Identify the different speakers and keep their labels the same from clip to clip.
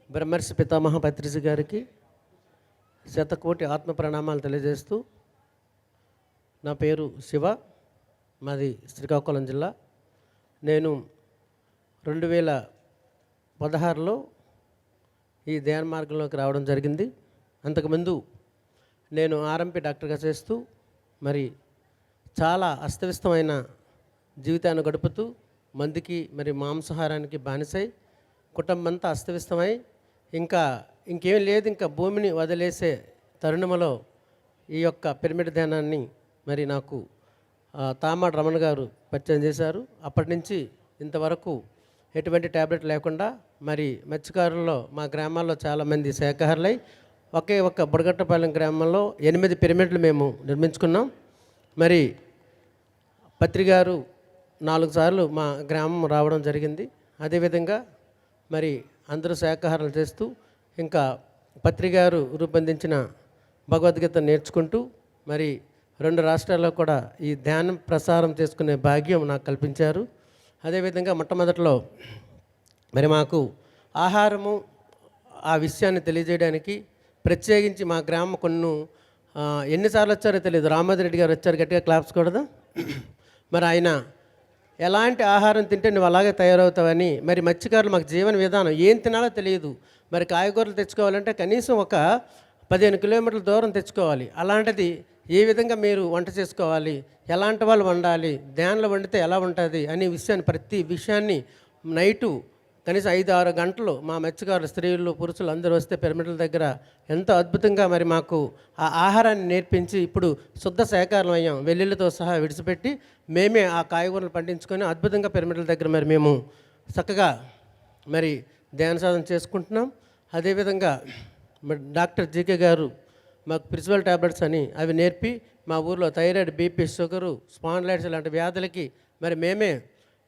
Speaker 1: బ్రహ్మర్షి పితామహ పత్రిజి గారికి శతకోటి ఆత్మ ప్రణామాలు తెలియజేస్తూ, నా పేరు శివ, మాది శ్రీకాకుళం జిల్లా. నేను 2016లో ఈ ధ్యాన మార్గంలోకి రావడం జరిగింది. అంతకుముందు నేను ఆర్ఎంపీ డాక్టర్గా చేస్తూ మరి చాలా అస్తవ్యస్తమైన జీవితాన్ని గడుపుతూ మందుకి మరి మాంసాహారానికి బానిసై కుటుంబంతా అస్తవ్యస్తమై ఇంకేం లేదు, ఇంకా భూమిని వదిలేసే తరుణంలో ఈ యొక్క పిరమిడ్ ధ్యానాన్ని మరి నాకు తామాడు రమణ గారు పరిచయం చేశారు. అప్పటి నుంచి ఇంతవరకు ఎటువంటి ట్యాబ్లెట్ లేకుండా మరి మత్స్యకారుల్లో మా గ్రామాల్లో చాలామంది శాఖాహారులై ఒకే ఒక్క బుడగట్టపాలెం గ్రామంలో 8 పిరమిడ్లు మేము నిర్మించుకున్నాం. మరి పత్రిగారు 4 సార్లు మా గ్రామం రావడం జరిగింది. అదేవిధంగా మరి అందరూ శాఖాహారాలు చేస్తూ ఇంకా పత్రిగారు రూపొందించిన భగవద్గీత నేర్చుకుంటూ మరి 2 రాష్ట్రాల్లో కూడా ఈ ధ్యానం ప్రసారం చేసుకునే భాగ్యం నాకు కల్పించారు. అదేవిధంగా మొట్టమొదటిలో మరి మాకు ఆహారము ఆ విషయాన్ని తెలియజేయడానికి ప్రత్యేకించి మా గ్రామం ఎన్నిసార్లు వచ్చారో తెలియదు, రామారెడ్డి గారు వచ్చారు, గట్టిగా క్లాప్స్ కూడదు. మరి ఆయన ఎలాంటి ఆహారం తింటే నువ్వు అలాగే తయారవుతావని, మరి మత్స్యకారులు మాకు జీవన విధానం ఏం తినాలో తెలియదు. మరి కాయగూరలు తెచ్చుకోవాలంటే కనీసం ఒక 15 కిలోమీటర్ల దూరం తెచ్చుకోవాలి. అలాంటిది ఏ విధంగా మీరు వంట చేసుకోవాలి, ఎలాంటి వాళ్ళు వండాలి, ధ్యానంలో వండితే ఎలా ఉంటుంది అనే విషయాన్ని ప్రతి విషయాన్ని నైటు కనీసం 5-6 గంటలు మా మత్స్యకారులు స్త్రీలు పురుషులు అందరూ వస్తే పిరమిడ్ల దగ్గర ఎంతో అద్భుతంగా మరి మాకు ఆ ఆహారాన్ని నేర్పించి ఇప్పుడు శుద్ధ శాకాహారం అయ్యాం. వెల్లుల్లితో సహా విడిచిపెట్టి మేమే ఆ కాయగూరలు పండించుకొని అద్భుతంగా పిరమిడ్ల దగ్గర మరి మేము చక్కగా మరి ధ్యాన సాధన చేసుకుంటున్నాం. అదేవిధంగా మరి డాక్టర్ జీకే గారు మాకు ప్రిన్సిపల్ ట్యాబ్లెట్స్ అని అవి నేర్పి మా ఊర్లో థైరాయిడ్, బీపీ, షుగరు, స్పాండిలైటిస్ లాంటి వ్యాధులకి మరి మేమే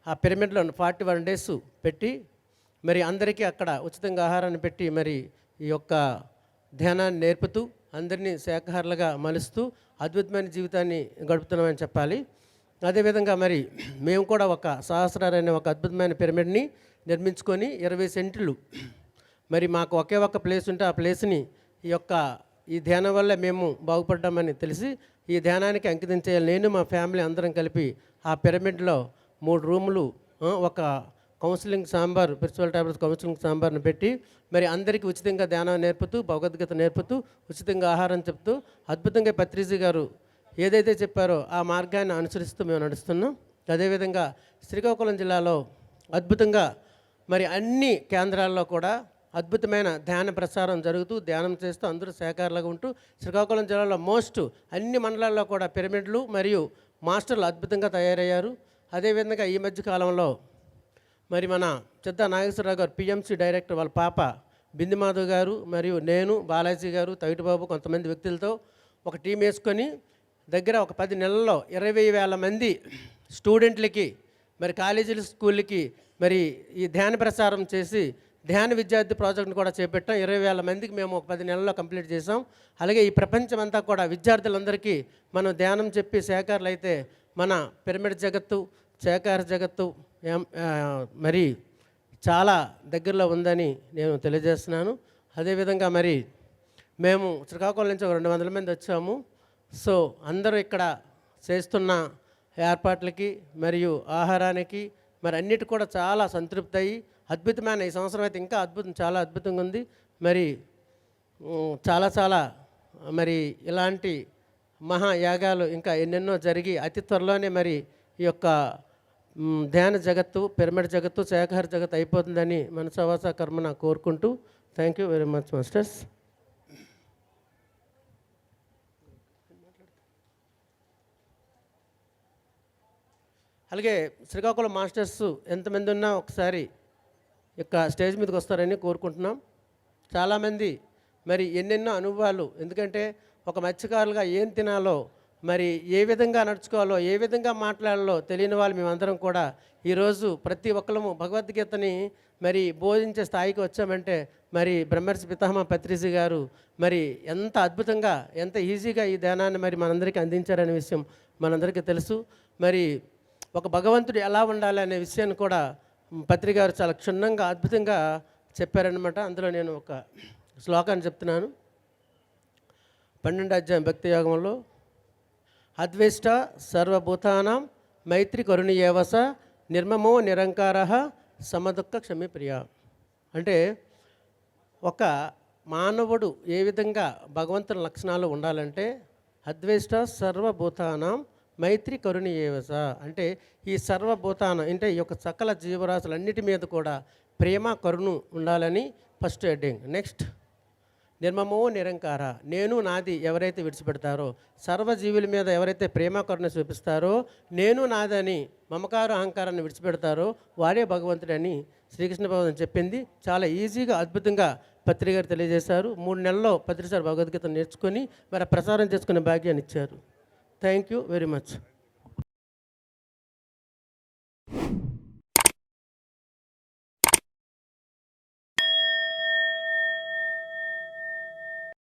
Speaker 1: ఆ పిరమిడ్లో 41 డేస్ పెట్టి మరి అందరికీ అక్కడ ఉచితంగా ఆహారాన్ని పెట్టి మరి ఈ యొక్క ధ్యానాన్ని నేర్పుతూ అందరినీ శాఖాహారులుగా మలుస్తూ అద్భుతమైన జీవితాన్ని గడుపుతున్నామని చెప్పాలి. అదేవిధంగా మరి మేము కూడా ఒక సహస్రార్ అనే ఒక అద్భుతమైన పిరమిడ్ని నిర్మించుకొని 20 సెంట్లు మరి మాకు ఒకే ఒక్క ప్లేస్ ఉంటే ఆ ప్లేస్ని ఈ ధ్యానం వల్ల మేము బాగుపడ్డామని తెలిసి ఈ ధ్యానానికి అంకితం చేయాలి. నేను మా ఫ్యామిలీ అందరం కలిపి ఆ పిరమిడ్లో 3 రూములు, ఒక కౌన్సిలింగ్ సాంబార్, ప్రిన్సిపల్ ట్యాబ్లెట్స్ కౌన్సిలింగ్ సాంబార్ని పెట్టి మరి అందరికీ ఉచితంగా ధ్యానం నేర్పుతూ భగవద్గీత నేర్పుతూ ఉచితంగా ఆహారం చెప్తూ అద్భుతంగా పత్రిజీ గారు ఏదైతే చెప్పారో ఆ మార్గాన్ని అనుసరిస్తూ మేము నడుస్తున్నాం. అదేవిధంగా శ్రీకాకుళం జిల్లాలో అద్భుతంగా మరి అన్ని కేంద్రాల్లో కూడా అద్భుతమైన ధ్యాన ప్రసారం జరుగుతూ ధ్యానం చేస్తూ అందరూ శాఖాహారులుగా ఉంటూ శ్రీకాకుళం జిల్లాలో అన్ని మండలాల్లో కూడా పిరమిడ్లు మరియు మాస్టర్లు అద్భుతంగా తయారయ్యారు. అదేవిధంగా ఈ మధ్య కాలంలో మరి మన చిత్తా నాగేశ్వరరావు గారు పిఎంసి డైరెక్టర్ వాళ్ళ పాప బిందుమాధవ్ గారు మరియు నేను, బాలాజీ గారు, తవిటిబాబు కొంతమంది వ్యక్తులతో ఒక టీం వేసుకొని దగ్గర ఒక 10 నెలల్లో 20,000 మంది స్టూడెంట్లకి మరి కాలేజీలు, స్కూళ్ళకి మరి ఈ ధ్యాన ప్రసారం చేసి ధ్యాన విద్యార్థి ప్రాజెక్ట్ని కూడా చేపట్టాం. 20,000 మందికి మేము ఒక 10 నెలల్లో కంప్లీట్ చేసాం. అలాగే ఈ ప్రపంచం అంతా కూడా విద్యార్థులందరికీ మనం ధ్యానం చెప్పి శాఖాహారులు అయితే మన పిరమిడ్ జగత్తు, శాఖాహార జగత్తు మరి చాలా దగ్గరలో ఉందని నేను తెలియజేస్తున్నాను. అదేవిధంగా మరి మేము శ్రీకాకుళం నుంచి 200 మంది వచ్చాము. సో అందరూ ఇక్కడ చేస్తున్న ఏర్పాట్లకి మరియు ఆహారానికి మరి అన్నిటి కూడా చాలా సంతృప్తి అయ్యి అద్భుతమైన ఈ సంవత్సరం అయితే ఇంకా చాలా అద్భుతంగా ఉంది. మరి చాలా మరి ఇలాంటి మహాయాగాలు ఇంకా ఎన్నెన్నో జరిగి అతి త్వరలోనే మరి ఈ యొక్క ధ్యాన జగత్తు, పిరమిడ్ జగత్తు, శాఖాహార జగత్తు అయిపోతుందని మనసావాస కర్మన కోరుకుంటూ thank you very much masters. అలాగే శ్రీకాకుళం మాస్టర్స్ ఎంతమంది ఉన్నా ఒకసారి స్టేజ్ మీదకి వస్తారని కోరుకుంటున్నాం. చాలామంది మరి ఎన్నెన్నో అనుభవాలు, ఎందుకంటే ఒక మత్స్యకారులుగా ఏం తినాలో, మరి ఏ విధంగా నడుచుకోవాలో, ఏ విధంగా మాట్లాడాలో తెలియని వాళ్ళు మేమందరం కూడా ఈరోజు ప్రతి ఒక్కరము భగవద్గీతని మరి బోధించే స్థాయికి వచ్చామంటే మరి బ్రహ్మర్షి పితామహ పత్రిజీ గారు మరి ఎంత అద్భుతంగా ఎంత ఈజీగా ఈ ధ్యానాన్ని మరి మనందరికీ అందించారనే విషయం మనందరికీ తెలుసు. మరి ఒక భగవంతుడు ఎలా ఉండాలి అనే విషయాన్ని కూడా పత్రిక గారు చాలా క్షుణ్ణంగా అద్భుతంగా చెప్పారనమాట. అందులో నేను ఒక శ్లోకాన్ని చెప్తున్నాను. 12వ అధ్యాయం భక్తి యోగంలో, అద్వేష్ట సర్వభూతానాం మైత్రి కరుణీయేవస నిర్మమో నిరంకార సమదుఃఖ క్షమిప్రియ. అంటే ఒక మానవుడు ఏ విధంగా భగవంతుని లక్షణాలు ఉండాలంటే, అద్వేష్ట సర్వభూతానాం మైత్రి కరుణీయేవస అంటే ఈ సర్వభూతానం అంటే ఈ యొక్క సకల జీవరాశులన్నిటి మీద కూడా ప్రేమ కరుణ ఉండాలని ఫస్ట్ హెడ్డింగ్. నెక్స్ట్, నిర్మమో నిరంకార, నేను నాది ఎవరైతే విడిచిపెడతారో, సర్వజీవుల మీద ఎవరైతే ప్రేమ కరుణ చూపిస్తారో, నేను నాదని మమకార అహంకారాన్ని విడిచిపెడతారో వాడే భగవంతుడని శ్రీకృష్ణ భగవాన్ చెప్పింది. చాలా ఈజీగా అద్భుతంగా పత్రి గారు తెలియజేశారు. 3 నెలల్లో పత్రిసారి భగవద్గీత నేర్చుకొని మరి ప్రసారం చేసుకునే భాగ్యాన్ని ఇచ్చారు. Thank you very much.